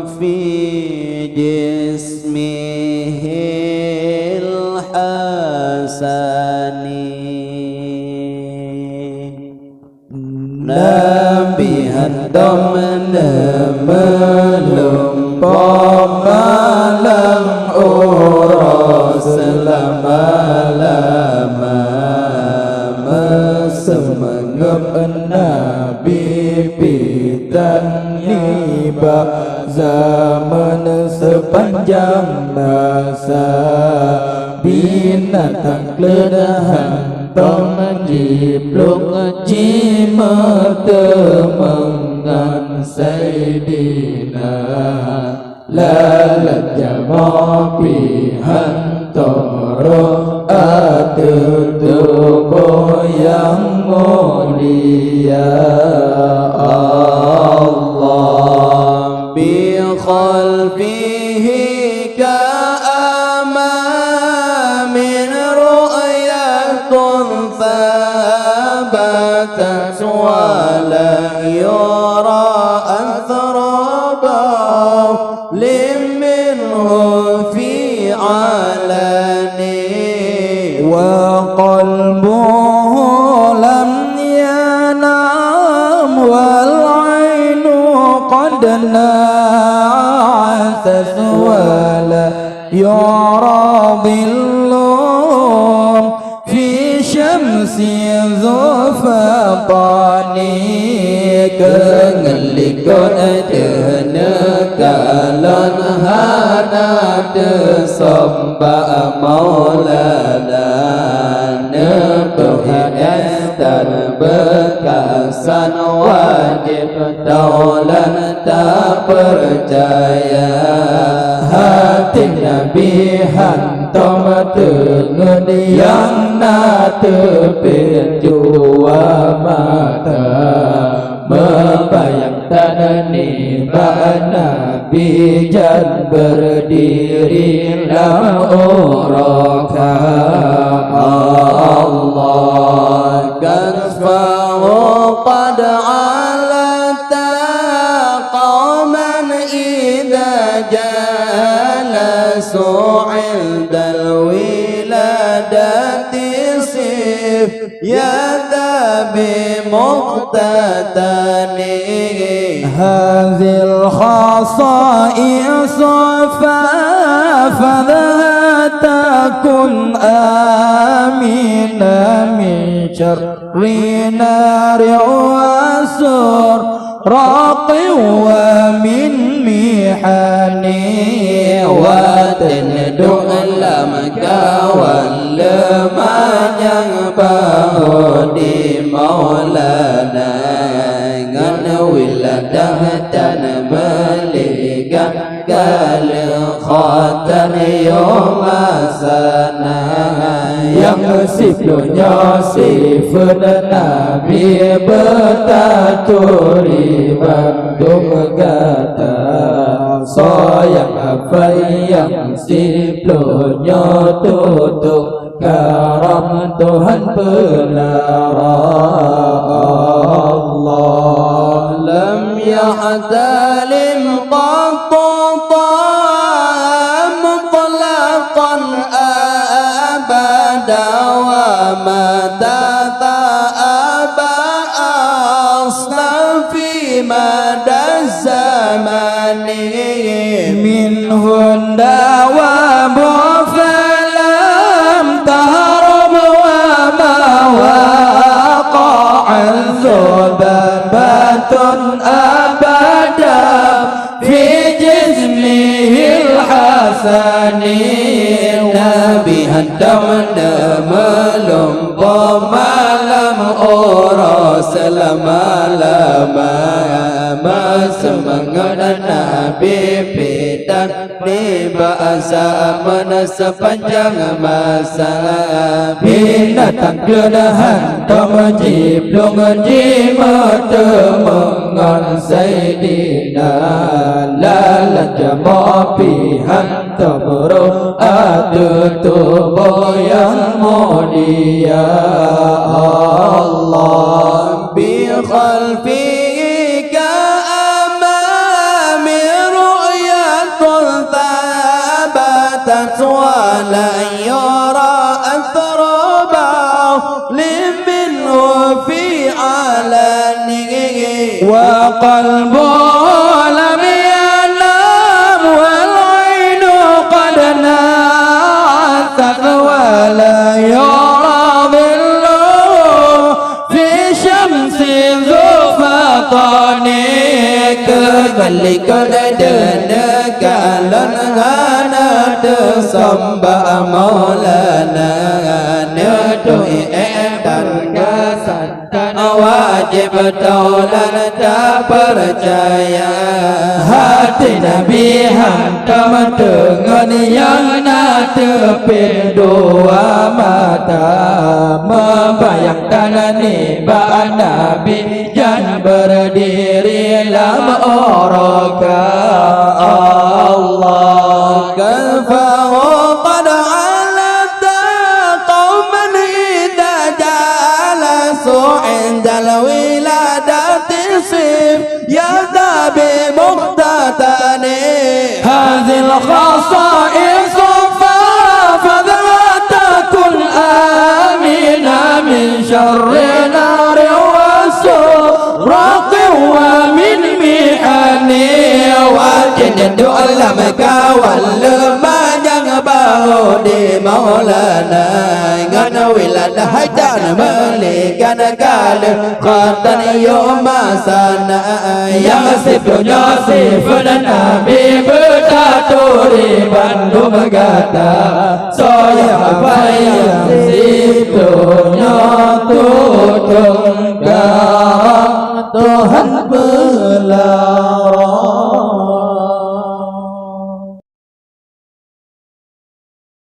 في جسمه الحسن Nabi Hatam Namalum Pamalam Uros Lama-lama Semangat Nabi Pitan Niba Zaman sepanjang masa Binatang keledahan Tông dịp lúc chỉ mơ tơ mừng say đi nà la la cha mò pi han tổ rô a từ từ cô yang mô đi Allah bi khalfihi ka ثبتت ولا يرى أثر بول منه في علني وقلبه لم ينام والعين قد نعست ولا يرى ظل في شمس زفقاني Kengelikon dene kalon hanat Somba maulana Nebuhidastan bekasan wajib Daulan tak percaya Hati Nabi hantam tenun yang terpin jua mata membayangkan nibat Nabi jan berdiri dalam uraka Allah kasfahu qad alata qawman idha jalasu indal wiladati يا ذا بمقتدني هذه الخصائص فلا تكن آمنا من شر نار وسر راق ومن محني وتندع لمك واللما ينبه di maulana ngan wiladatan meligan kal khatan yomasana yang sifnya sifat Nabi bertaturi bandung gata soyang apa yang sifnya tutup karam Tuhan pelara Allah lam ya'talim qattu mutlaqan abada wa mata ta'aba aslan fi mada zamani min hunda wa ذبابات أبدا في جسمه الحسن نبي هدمنا ملم بملم أورس لما semangat Nabi pidan di zaman sepanjang masa binatang keledahan Jiblung jimat mengan Sayyidina lalat jamaah pihan tamro adu tubuh yang mulia Allah bi khalfi والقلب لم ينام والعين قد ناست ولا يرى ظله في شمس زفتان كذلك لدنك لنغانا تصبع مولانا ندعي dan kesantan wajib taulan tak percaya hati Nabi hantam dengan yang natepin dua mata membayangkan nibaan Nabi dan berdiri dalam oraka Allah kafahu qad عند الولادة صف يبدأ بمختتني هذه الخصائص فلا تكن آمنا من شر نار وسرق ومن محن وجند علمك واللما جنبه di Maulana ngana wilada hajan melikan kali khatan yomasana yang sifnya sifna Nabi bertaturi bandung gata saya apa yang sifnya tutup